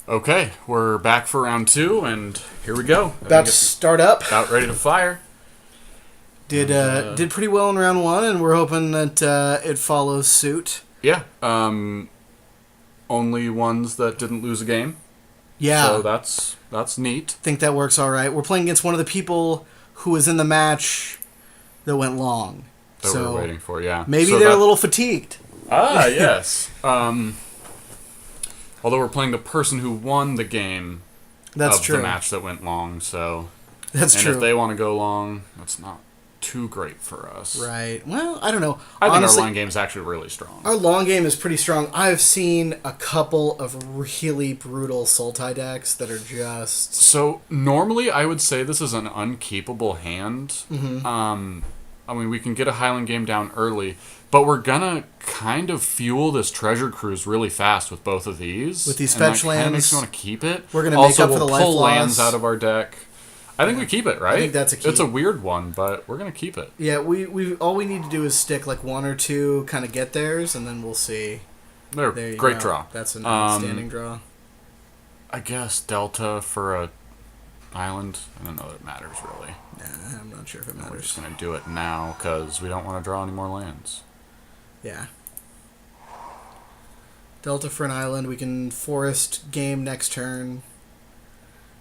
Okay, we're back for round 2, and here we go. About to start up. About ready to fire. Did pretty well in round 1, and we're hoping that it follows suit. Yeah. Only ones that didn't lose a game. Yeah. So that's neat. Think that works all right. We're playing against one of the people who was in the match that went long. That we're waiting for, yeah. Maybe so they're a little fatigued. Ah, yes. Although we're playing the person who won the game That's of true. the match that went long, so... That's true. And if they want to go long, that's not too great for us. Right. Well, I don't know. I think Honestly, our long game is actually really strong. our long game is pretty strong. I've seen a couple of really brutal Sultai decks that are just... So, normally I would say this is an unkeepable hand. Mm-hmm. I mean, we can get a Highland game down early, but we're gonna kind of fuel this treasure cruise really fast with both of these. With these and fetch that kind of lands, makes me want to keep it. we're gonna also, make up for the life pull loss. lands out of our deck. I think we keep it, right? I think that's a key. It's a weird one, but we're gonna keep it. Yeah, we all we need to do is stick like one or two, kind of get theirs, and then we'll see. There you great go. draw. That's an outstanding draw. I guess Delta for a island. I don't know that it matters really. Nah, I'm not sure if it We're matters. just gonna do it now because we don't want to draw any more lands. Yeah. Delta for an island. We can forest game next turn.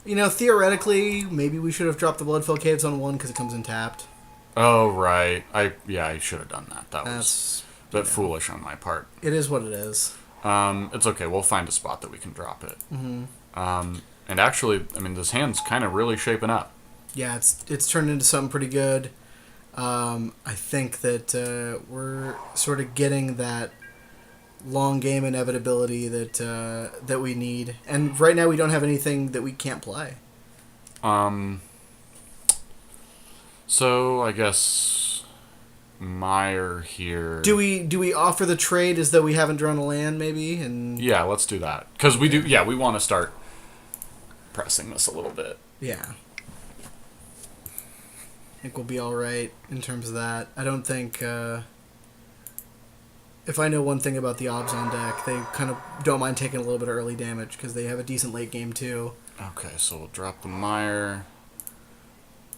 You know, theoretically, maybe we should have dropped the Bloodfell Caves on 1 because it comes in tapped. Oh right, I should have done that. That was That's a bit foolish on my part. it is what it is. It's okay. We'll find a spot that we can drop it. Mm-hmm. And actually, I mean, this hand's kind of really shaping up. Yeah, it's turned into something pretty good. I think that we're sort of getting that long game inevitability that we need, and right now we don't have anything that we can't play. So I guess Meyer here. Do we offer the trade as though we haven't drawn a land, maybe? And Yeah, let's do that because we do. Yeah, we want to start pressing this a little bit. yeah, I think we'll be all right in terms of that. I don't think. If I know one thing about the Obs on deck, they kind of don't mind taking a little bit of early damage because they have a decent late game too. Okay, so we'll drop the Meyer.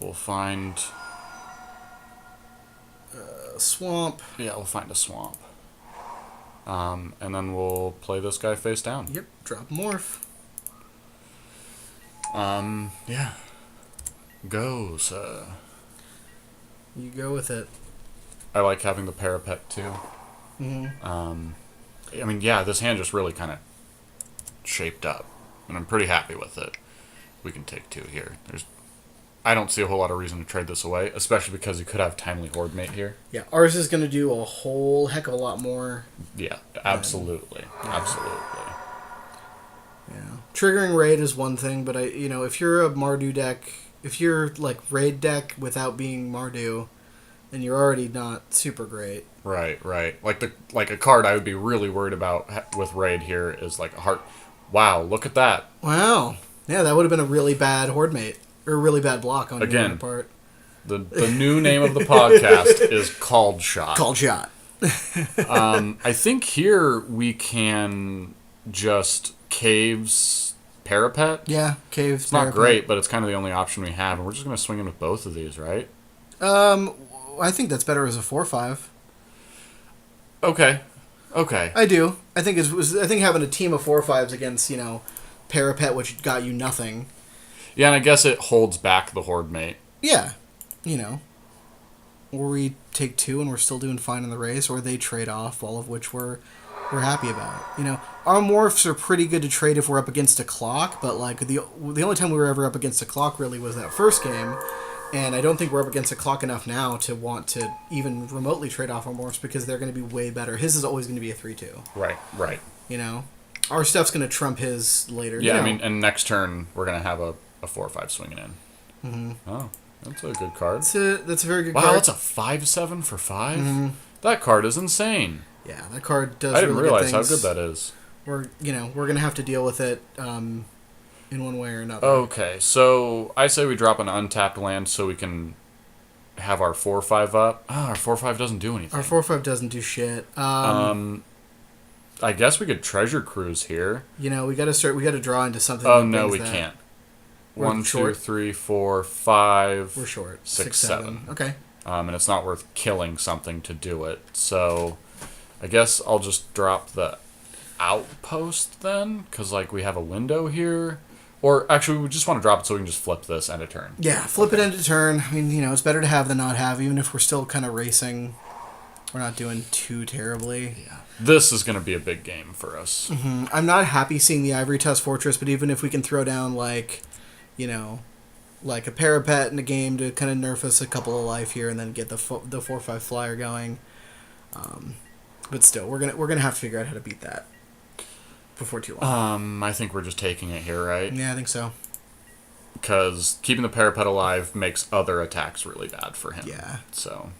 We'll find. A swamp. Yeah, we'll find a swamp. And then we'll play this guy face down. Yep, drop morph. Yeah. Goes. You go with it. I like having the parapet too. Mm-hmm. I mean, yeah, this hand just really kind of shaped up, and I'm pretty happy with it. We can take 2 here. I don't see a whole lot of reason to trade this away, especially because you could have Timely Horde Mate here. Yeah, ours is going to do a whole heck of a lot more. Yeah, absolutely. Absolutely. Yeah. Triggering raid is one thing, but if you're a Mardu deck, if you're like raid deck without being Mardu, then you're already not super great. Right. Like a card I would be really worried about with raid here is like a heart. Wow, look at that. Wow. Yeah, that would have been a really bad Horde Mate. Or a really bad block on your part. The new name of the podcast is Called Shot. Called Shot. I think here we can just caves parapet. Yeah, caves. It's not great, but it's kind of the only option we have, and we're just going to swing in with both of these, right? I think that's better as a 4/5. Okay. I do. I think having a team of 4/5s against parapet, which got you nothing. Yeah, and I guess it holds back the Horde Mate. Yeah, or we take 2 and we're still doing fine in the race, or they trade off, all of which we're happy about. Our morphs are pretty good to trade if we're up against a clock, but like the only time we were ever up against a clock really was that first game, and I don't think we're up against a clock enough now to want to even remotely trade off our morphs because they're going to be way better. His is always going to be a 3/2. Right. Our stuff's going to trump his later. Yeah, I mean, and next turn we're going to have a 4/5 swinging in. Mm-hmm. Oh, that's a good card. That's a very good wow, card. Wow, that's a 5/7 for 5? Mm-hmm. That card is insane. Yeah, that card does. I didn't really realize good how things. good that is. We're gonna have to deal with it in one way or another. Okay, so I say we drop an untapped land so we can have our 4/5 up. Oh, our 4/5 doesn't do anything. Our 4/5 doesn't do shit. I guess we could treasure cruise here. We got to draw into something. Oh, no, we can't. We're 1, 2, short? 3, 4, 5. We're short. 6, 7. Okay. And it's not worth killing something to do it. So I guess I'll just drop the outpost then, because like we have a window here. Or actually, we just want to drop it so we can just flip this end of turn. Yeah, flip it end of turn. I mean, it's better to have than not have, even if we're still kind of racing. We're not doing too terribly. Yeah. This is going to be a big game for us. Mm-hmm. I'm not happy seeing the Ivory Tusk Fortress, but even if we can throw down, like a parapet in a game to kind of nerf us a couple of life here and then get the 4/5 flyer going. But still, we're gonna have to figure out how to beat that before too long. I think we're just taking it here, right? Yeah, I think so. Because keeping the parapet alive makes other attacks really bad for him. Yeah. So.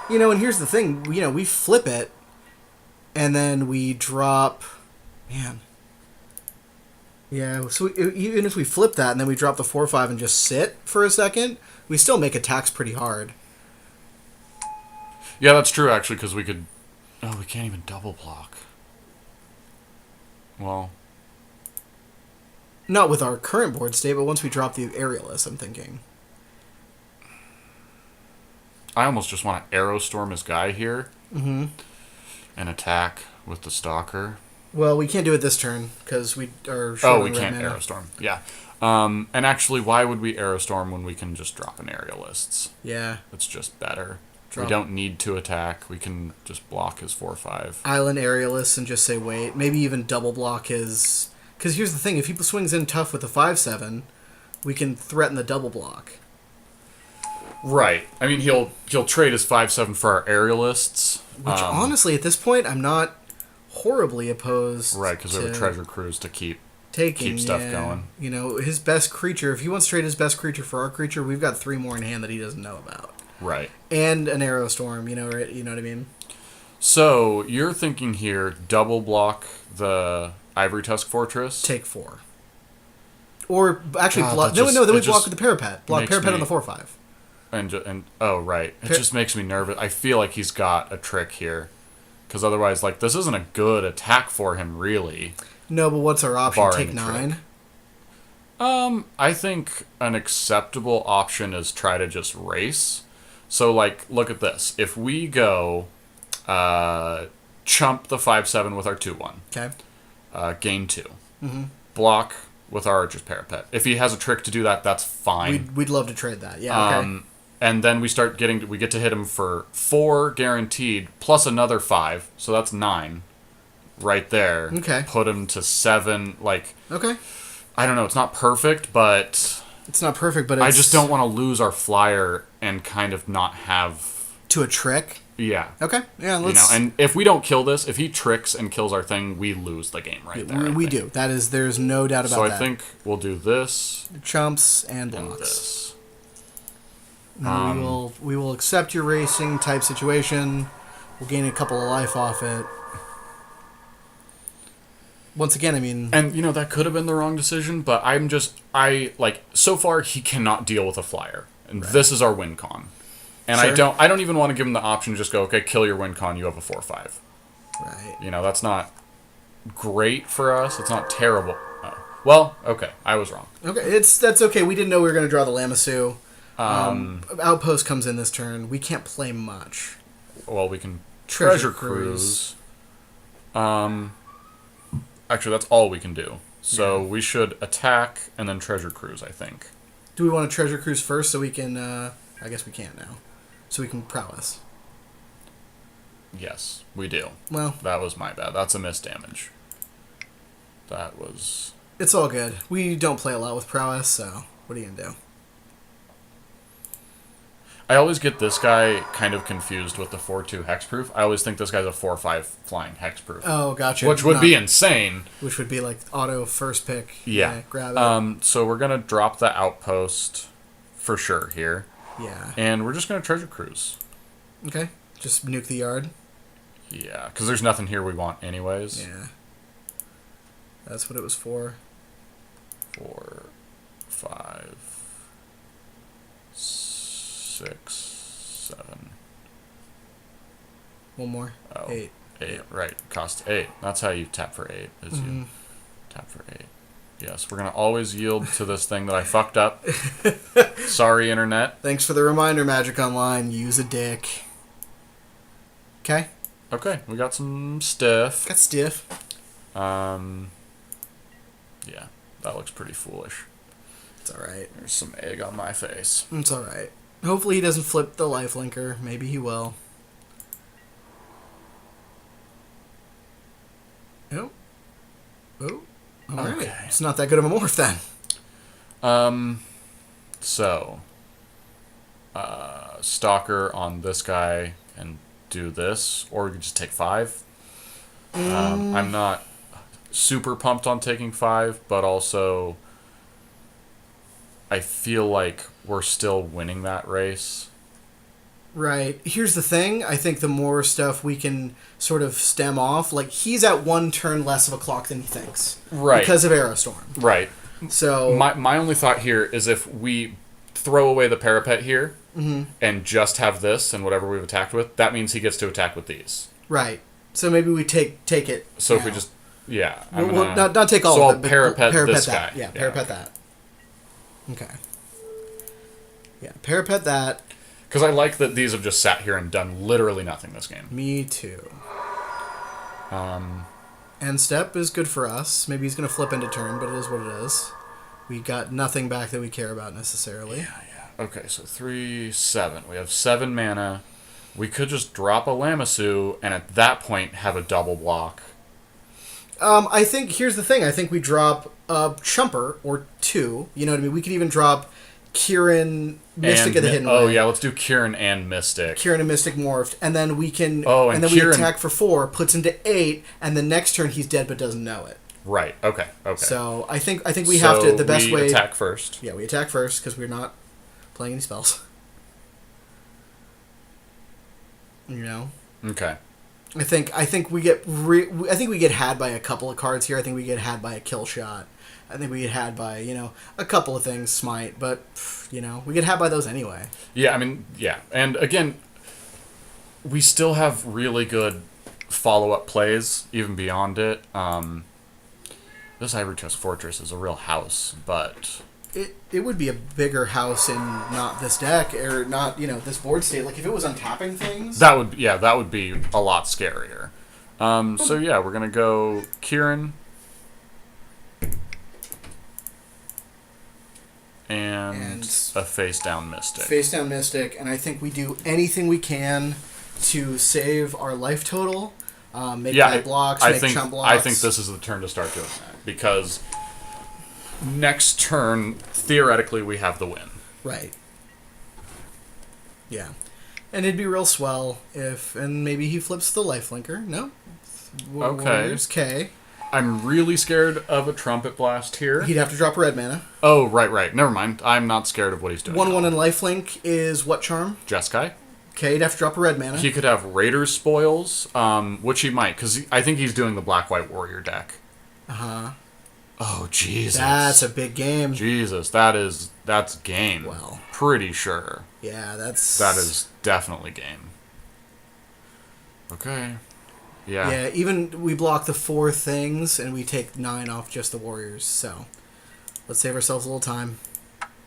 And here's the thing. We flip it, and then we drop. Man. Yeah, so even if we flip that and then we drop the 4/5 and just sit for a second, we still make attacks pretty hard. Yeah, that's true, actually, because we could... Oh, we can't even double block. Well... Not with our current board state, but once we drop the Aerialist, I'm thinking. I almost just want to Aerostorm his guy here. Mm-hmm. And attack with the Stalker. Well, we can't do it this turn, because we are Oh, short we on red can't mana. Aerostorm. Yeah. And actually, why would we Aerostorm when we can just drop an Aerialists? Yeah. It's just better. Drop. We don't need to attack. We can just block his 4/5. Island Aerialist and just say wait. Maybe even double block his... Because here's the thing, if he swings in tough with the 5/7, we can threaten the double block. Right. I mean, he'll trade his 5/7 for our Aerialists. Which, honestly, at this point, I'm not horribly opposed. Right, because we have a treasure cruise to keep stuff going. His best creature, if he wants to trade his best creature for our creature, we've got 3 more in hand that he doesn't know about. Right. And an Aerostorm, right? You know what I mean? So, you're thinking here, double block the Ivory Tusk Fortress? Take 4. Or, actually, block... that just- No, then we it block just with the parapet. Block makes parapet on me- the 4/5. And oh, right. It just makes me nervous. I feel like he's got a trick here. Because otherwise, like, this isn't a good attack for him, really. No, but what's our option? Barring Take a trick. 9? I think an acceptable option is try to just race. So, like, look at this. If we go chump the 5/7 with our 2/1. Okay. Gain 2. Mm-hmm. Block with our Archer's Parapet. If he has a trick to do that, that's fine. We'd love to trade that. Yeah, okay. And then we get to hit him for 4 guaranteed, plus another 5, so that's 9 right there. Okay. Put him to 7, like... Okay. I don't know, it's not perfect, but... It's not perfect, but it's... I just don't want to lose our flyer and kind of not have... To a trick? Yeah. Okay. Yeah, let's... and if we don't kill this, if he tricks and kills our thing, we lose the game right there. We do. There's no doubt about that. So I think we'll do this... Chumps and and blocks. this. We will accept your racing type situation. We'll gain a couple of life off it. Once again, I mean... And, that could have been the wrong decision, but so far, he cannot deal with a flyer. And this is our win con. And Sure. I don't even want to give him the option to just go, okay, kill your win con, you have a 4/5. Right. That's not great for us. It's not terrible. Oh. Well, okay, I was wrong. Okay, that's okay. We didn't know we were going to draw the Lamassu. Outpost comes in this turn. We can't play much. Well, we can Treasure treasure cruise. Actually, that's all we can do. So we should attack and then treasure cruise, I think. Do we want to treasure cruise first so we can... I guess we can't now. So we can prowess. Yes, we do. Well... That was my bad. That's a misdamage. That was... It's all good. We don't play a lot with prowess, so what are you going to do? I always get this guy kind of confused with the 4/2 hexproof. I always think this guy's a 4/5 flying hexproof. Oh, gotcha. Which would be insane. Which would be like auto first pick. Yeah. Grab it. So we're going to drop the outpost for sure here. Yeah. And we're just going to treasure cruise. Okay. Just nuke the yard. Yeah, because there's nothing here we want anyways. Yeah. That's what it was for. 4, 5, 6, 7. One more. Oh, 8. 8. Yep. Right. Cost 8. That's how you tap for 8. Is you tap for 8. Yes, we're gonna always yield to this thing that I fucked up. Sorry, internet. Thanks for the reminder, Magic Online. Use a dick. Okay. Okay, we got some stiff. Got stiff. Yeah, that looks pretty foolish. It's alright. There's some egg on my face. It's alright. Hopefully he doesn't flip the lifelinker. Maybe he will. Oh. Oh. Alright. Okay. It's not that good of a morph then. So, Stalker on this guy and do this, or we could just take 5. I'm not super pumped on taking 5, but also I feel like we're still winning that race. Right. Here's the thing. I think the more stuff we can sort of stem off, like, he's at 1 turn less of a clock than he thinks. Right. Because of Aerostorm. Right. So... My only thought here is if we throw away the parapet here and just have this and whatever we've attacked with, that means he gets to attack with these. Right. So maybe we take it. So now. if we just... Yeah. Well, not take all so of it, I'll parapet this that. guy. Yeah, parapet that. Okay. Yeah, parapet that. Because I like that these have just sat here and done literally nothing this game. Me too. End step is good for us. Maybe he's going to flip into turn, but it is what it is. We got nothing back that we care about necessarily. Yeah. Okay, so 3, 7. We have 7 mana. We could just drop a Lamassu and at that point have a double block. I think, here's the thing. I think we drop a Chumper or 2. You know what I mean? We could even drop Kieran, Mystic of the Hidden Way. Yeah, let's do Kieran and Mystic. Kieran and Mystic morphed, and then we can. And then Kieran, we attack for 4, puts him to 8, and the next turn he's dead but doesn't know it. Right. Okay. So I think we have to. The best way. We attack first. Yeah, we attack first because we're not playing any spells. You know. Okay. I think we get I think we get had by a couple of cards here. I think we get had by a kill shot. I think we get had by, a couple of things, smite, but, we get had by those anyway. Yeah, I mean, yeah. And again, we still have really good follow-up plays, even beyond it. This Ivory Chest Fortress is a real house, but... It would be a bigger house in not this deck, or not, this board state. Like, if it was untapping things... That would be a lot scarier. So, yeah, we're going to go Kieran... And a face-down Mystic. Face-down Mystic, and I think we do anything we can to save our life total, make blocks, chump blocks. I think this is the turn to start doing that, because next turn, theoretically, we have the win. Right. Yeah. And it'd be real swell if... And maybe he flips the lifelinker. No? Okay. Warriors K. I'm really scared of a Trumpet Blast here. He'd have to drop a red mana. Oh, right. Never mind. I'm not scared of what he's doing. 1/1 and lifelink is what charm? Jeskai. Okay, he'd have to drop a red mana. He could have Raiders Spoils, which he might, because I think he's doing the Black-White Warrior deck. Uh-huh. Oh, Jesus. That's a big game. Jesus, that's game. Well. Pretty sure. Yeah, that is definitely game. Okay. Yeah. Yeah, even we block the 4 things, and we take 9 off just the warriors, so let's save ourselves a little time.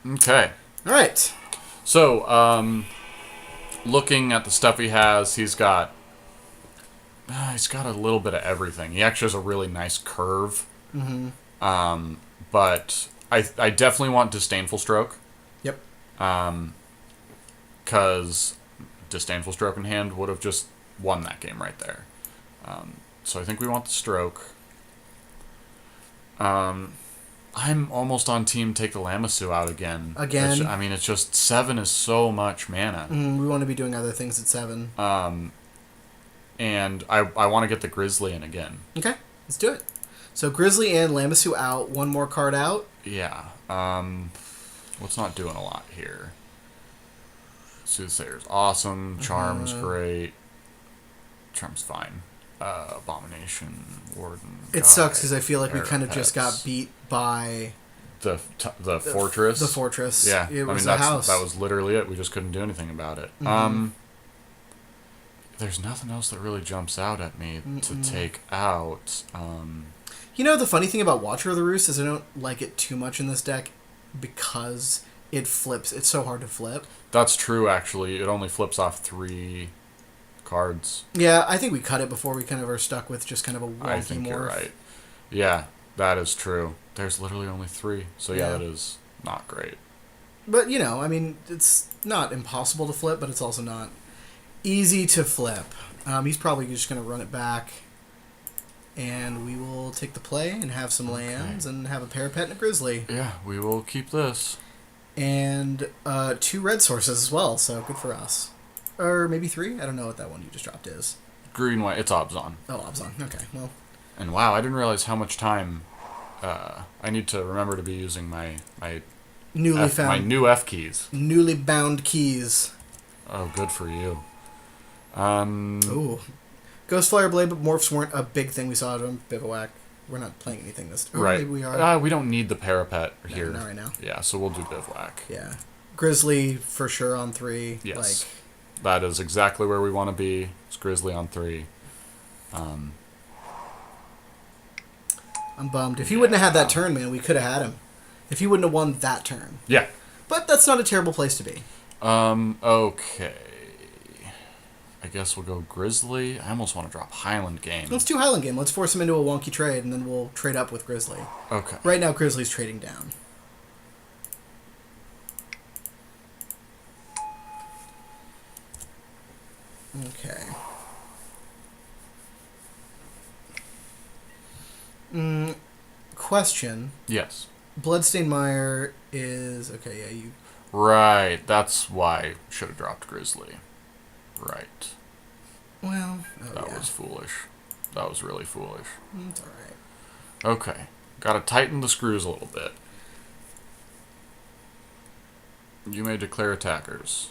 Okay. All right. So, looking at the stuff he has, he's got a little bit of everything. He actually has a really nice curve. Mm-hmm. But I definitely want Disdainful Stroke. Yep. Because Disdainful Stroke in hand would have just won that game right there. So I think we want the Stroke. I'm almost on team take the Lamassu out again. Again? It's just 7 is so much mana. We want to be doing other things at 7. And I want to get the Grizzly in again. Okay, let's do it. So Grizzly and Lamassu out, 1 more card out. Yeah. What's not doing a lot here? Soothsayer's awesome. Charm's great. Charm's fine. Abomination, Warden. It sucks because I feel like we kind of just got beat by the fortress. The fortress. Yeah, it was a house. That was literally it. We just couldn't do anything about it. Mm-hmm. There's nothing else that really jumps out at me to take out. You know, the funny thing about Watcher of the Roost is I don't like it too much in this deck because it flips. It's so hard to flip. That's true, actually. It only flips off 3 cards. Yeah, I think we cut it before we kind of are stuck with just kind of a wonky I think morph. you're right. Yeah, that is true. There's literally only 3. So yeah, Yeah. that is not great. But, you know, I mean, it's not impossible to flip, but it's also not easy to flip. He's probably just going to run it back. And we will take the play and have some lands and have a Parapet and a Grizzly. Yeah, we will keep this. And 2 red sources as well, so good for us. Or maybe 3? I don't know what that one you just dropped is. Green, white, it's Obzon. Oh, Obzon. Okay, well. And wow, I didn't realize how much time I need to remember to be using my Newly new F keys. Newly bound keys. Oh, good for you. Ooh. Ghost Flyer Blade, but morphs weren't a big thing we saw out of Bivouac. We're not playing anything this time. Right. Maybe we are. We don't need the Parapet here. Not right now. Yeah, so we'll do Bivouac. Yeah. Grizzly for sure on 3. Yes. That is exactly where we want to be. It's Grizzly on 3. I'm bummed. If he wouldn't have had that turn, man, we could have had him. If he wouldn't have won that turn. Yeah. But that's not a terrible place to be. Okay. I guess we'll go Grizzly. I almost want to drop Highland Game. Let's do Highland Game. Let's force him into a wonky trade, and then we'll trade up with Grizzly. Okay. Right now, Grizzly's trading down. Okay. Question. Yes. Bloodstained Mire is... Okay, yeah, you... Right. That's why I should have dropped Grizzly. Right. Well, That was foolish. That was really foolish. It's alright. Okay. Gotta tighten the screws a little bit. You may declare attackers.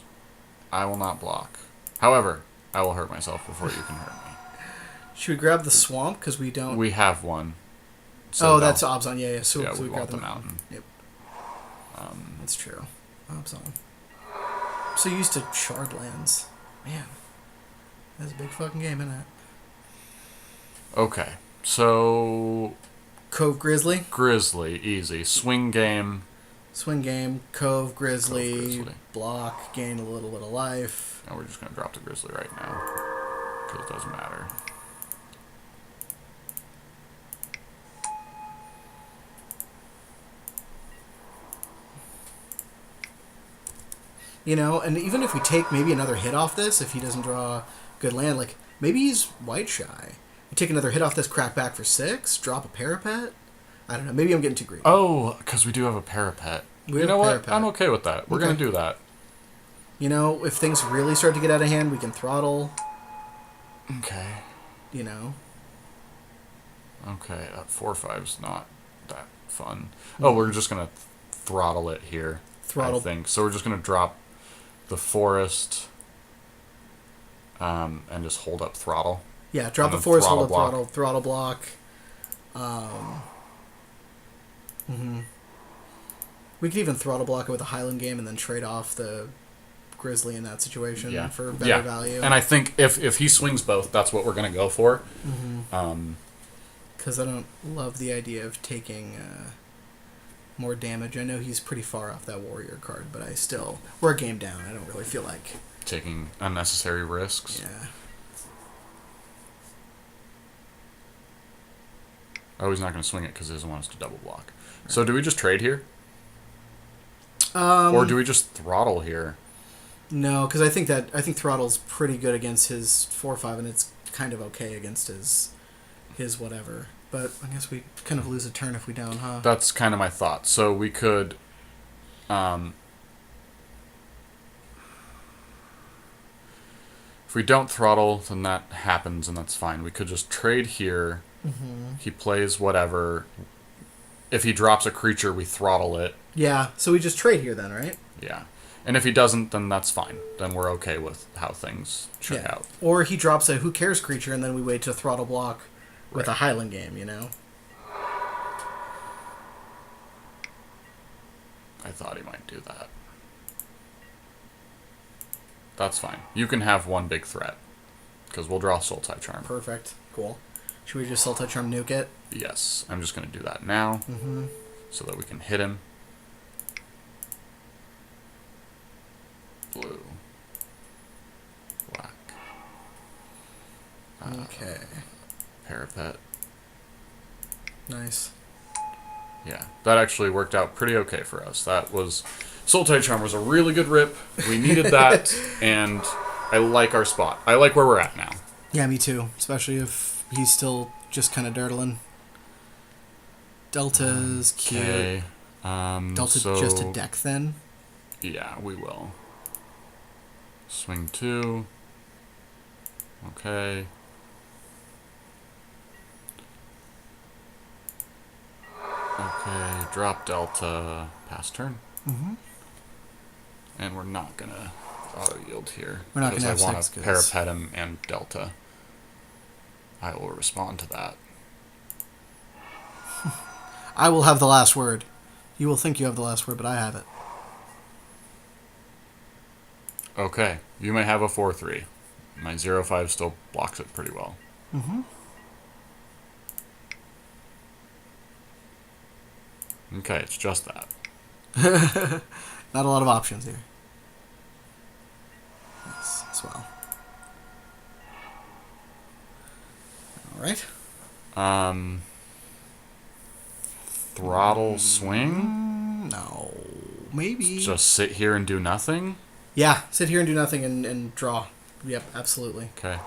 I will not block. However, I will hurt myself before you can hurt me. Should we grab the swamp? Because we don't... We have one. So oh, that's Obzon. Yeah, yeah. So, yeah, so we grab want the mountain. Yep. That's true. Obzon. I'm so used to shard lands. Man. That's a big fucking game, isn't it? Okay. So... Cove Grizzly. Grizzly. Easy. Swing game. Swing game. Cove Grizzly. Cove Grizzly. Block. Gain a little bit of life. And we're just going to drop the Grizzly right now. Because it doesn't matter. You know, and even if we take maybe another hit off this, if he doesn't draw good land, like, maybe he's white shy. We take another hit off this, crack back for 6, drop a Parapet. I don't know. Maybe I'm getting too greedy. Oh, because we do have a Parapet. We You have know a what? Parapet. I'm okay with that. We're Okay. going to do that. You know, if things really start to get out of hand, we can throttle, Okay. you know. Okay. 4/5's not that fun. Oh, we're just going to throttle it here. Throttle. I think. So we're just going to drop the forest and just hold up throttle. Yeah, drop And the then force, throttle hold up block. throttle block. We could even throttle block it with a Highland game and then trade off the Grizzly in that situation for better value. And I think if he swings both, that's what we're going to go for. Because I don't love the idea of taking more damage. I know he's pretty far off that warrior card, but we're a game down. I don't really feel like Taking unnecessary risks. Yeah. Oh, he's not going to swing it because he doesn't want us to double block. Right. So do we just trade here? Or do we just throttle here? No, because I think throttle's pretty good against his 4/5, and it's kind of okay against his whatever. But I guess we kind of lose a turn if we don't, huh? That's kind of my thought. So we could, if we don't throttle, then that happens, and that's fine. We could just trade here. He plays whatever. If he drops a creature, we throttle it. Yeah, so we just trade here then, right? Yeah. And if he doesn't, then that's fine. Then we're okay with how things check out. Or he drops a who cares creature, and then we wait to throttle block with a Highland game, you know? I thought he might do that. That's fine. You can have one big threat. Because we'll draw Sultai Charm. Perfect. Cool. Should we just Sultai Charm nuke it? Yes. I'm just going to do that now. Mm-hmm. So that we can hit him. Blue. Black. Okay. Parapet. Nice. Yeah, that actually worked out pretty okay for us. That was... Sultai Charm was a really good rip. We needed that, and I like our spot. I like where we're at now. Yeah, me too. Especially if he's still just kind of dirtling. Delta's cute. Okay. Delta so, just a deck then? Yeah, we will. Swing 2. Okay. Okay, drop Delta. Pass turn. Mm-hmm. And we're not going to auto-yield here. We're not going to have because I want sex to goods. parapet him and Delta. I will respond to that. I will have the last word. You will think you have the last word, but I have it. Okay, you may have a 4-3. My 0-5 still blocks it pretty well. Mm-hmm. Okay, it's just that. Not a lot of options here. Nice. Swell. Alright. Throttle swing? No. Maybe. Just sit here and do nothing? Yeah, sit here and do nothing and draw. Yep, absolutely. Okay.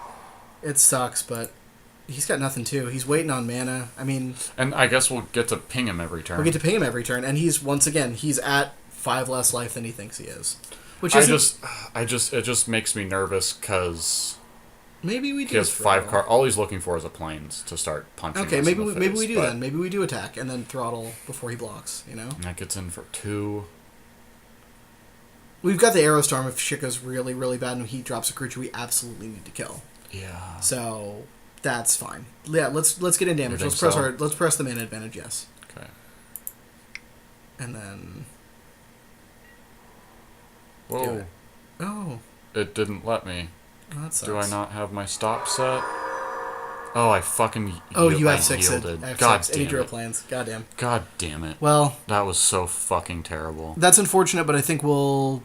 It sucks, but he's got nothing too. He's waiting on mana. I mean... And I guess we'll get to ping him every turn. We'll get to ping him every turn, and he's, once again, he's at 5 less life than he thinks he is. Which it just makes me nervous because maybe we do. he has 5 cards. All he's looking for is a plains to start punching. Okay, us maybe in the maybe we face, do then. Maybe we do attack and then throttle before he blocks. You know. And that gets in for 2. We've got the Arrow Storm if shit goes really really bad and he drops a creature we absolutely need to kill. Yeah. So that's fine. Yeah, let's get in damage. Let's press the mana advantage. Yes. Okay. And then. Whoa. Do it. Oh. It didn't let me. Oh, that sucks. Do I not have my stop set? Oh, I fucking. You I have 6. yielded. I have God 6. Any damn drill it. plans. Goddamn. God damn it. Well. That was so fucking terrible. That's unfortunate, but I think we'll.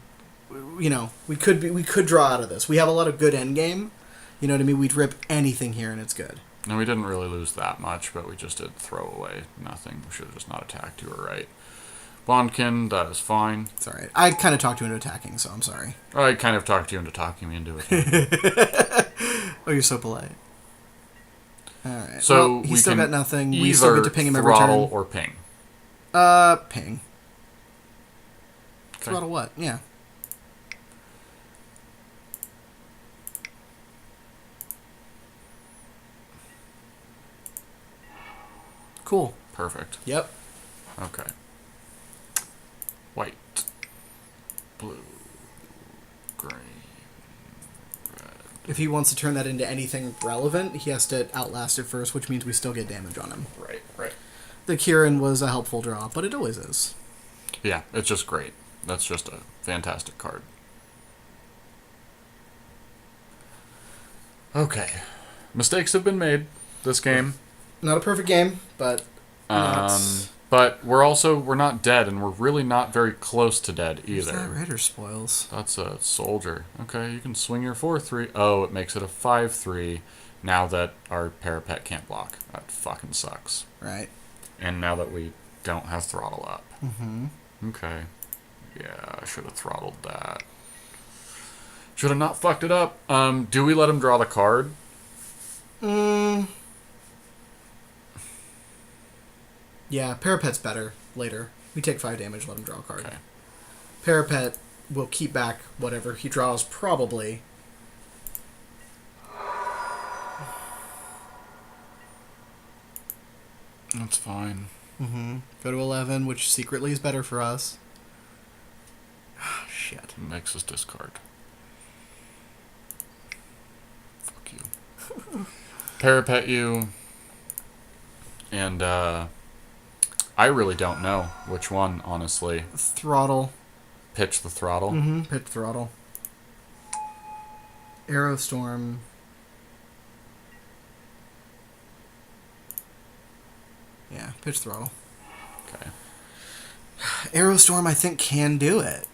You know, we could draw out of this. We have a lot of good endgame. You know what I mean? We'd rip anything here and it's good. And we didn't really lose that much, but we just did throw away nothing. We should have just not attacked. You were right. Bondkin, that is fine. It's alright. I kind of talked you into attacking, so I'm sorry. I kind of talked you into talking me into it. Oh, you're so polite. Alright. So well, he's still got nothing. Either We still get to ping him every throttle turn. or ping. Ping. Okay. Throttle what? Yeah. Cool. Perfect. Yep. Okay. White. Blue. Green. If he wants to turn that into anything relevant, he has to outlast it first, which means we still get damage on him. Right. The Kieran was a helpful draw, but it always is. Yeah, it's just great. That's just a fantastic card. Okay. Mistakes have been made this game. Not a perfect game, but... But we're not dead, and we're really not very close to dead either. That Rider spoils. That's a soldier. Okay, you can swing your 4-3. Oh, it makes it a 5-3 now that our parapet can't block. That fucking sucks. Right. And now that we don't have throttle up. Mm-hmm. Okay. Yeah, I should have throttled that. Should have not fucked it up. Do we let him draw the card? Yeah, Parapet's better later. We take 5 damage, let him draw a card. Okay. Parapet will keep back whatever he draws, probably. That's fine. Mm-hmm. Go to 11, which secretly is better for us. Shit. Makes us discard. Fuck you. Parapet you. And, I really don't know which one, honestly. Throttle. Pitch the throttle. Mm-hmm. Pitch throttle. Arrow Storm. Yeah, pitch throttle. Okay. Aerostorm, I think, can do it.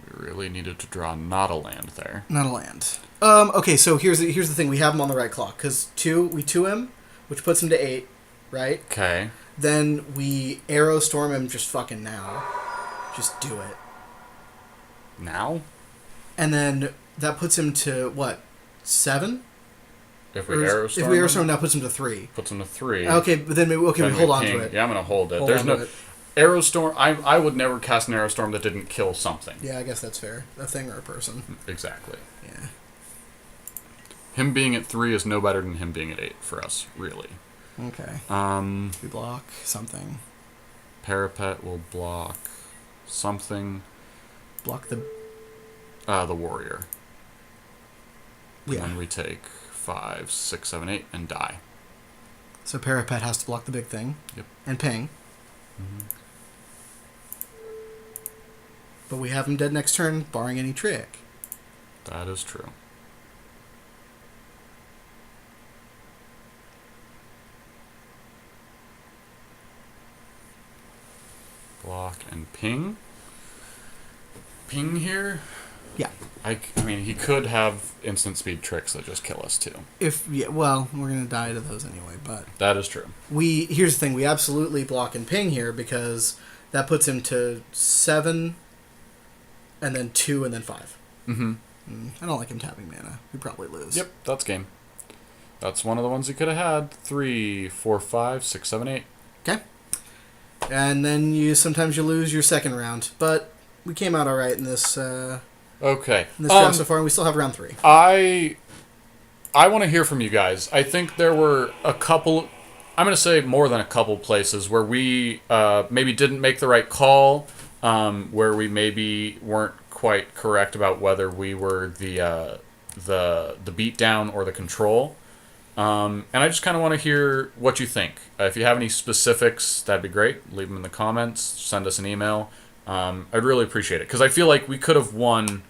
We really needed to draw not a land there. Not a land. Okay, so here's the thing. We have him on the right clock. Because we 2 him, which puts him to 8, right? Okay. Then we Aerostorm him just fucking now. Just do it. Now? And then that puts him to, what, 7? If we Aerostorm If we Aerostorm him, that puts him to 3. Puts him to 3. Okay, but then maybe, Then we hold on ping. to it. Yeah, I'm going to hold it. Hold There's on no... to it. Aerostorm... I would never cast an Aerostorm that didn't kill something. Yeah, I guess that's fair. A thing or a person. Exactly. Yeah. Him being at 3 is no better than him being at 8 for us, really. Okay. We block something. Parapet will block something. Block the warrior. Yeah. And then we take 5, 6, 7, 8 and die. So Parapet has to block the big thing. Yep. And ping. Mm-hmm. But we have him dead next turn, barring any trick. That is true. Block and ping. Ping here? Yeah. I mean, he could have instant speed tricks that just kill us too. Well, we're gonna die to those anyway. But that is true. Here's the thing: we absolutely block and ping here because that puts him to 7, and then 2, and then 5. Mm-hmm. I don't like him tapping mana. We probably lose. Yep, that's game. That's one of the ones he could have had. 3, 4, 5, 6, 7, 8. Okay. And then sometimes you lose your second round, but we came out all right in this. Okay. In this draft so far, and we still have round 3. I want to hear from you guys. I think there were a couple. I'm going to say more than a couple places where we maybe didn't make the right call, where we maybe weren't quite correct about whether we were the beatdown or the control. And I just kind of want to hear what you think. If you have any specifics, that'd be great. Leave them in the comments. Send us an email. I'd really appreciate it because I feel like we could have won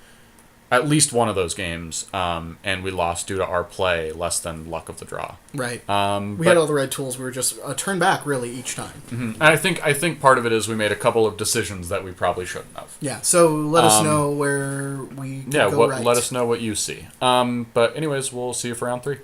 at least one of those games, and we lost due to our play less than luck of the draw. Right. We had all the right tools. We were just a turn back really each time. Mm-hmm. And I think part of it is we made a couple of decisions that we probably shouldn't have. Yeah. So let us know where we go right. Let us know what you see. But anyways, we'll see you for round 3.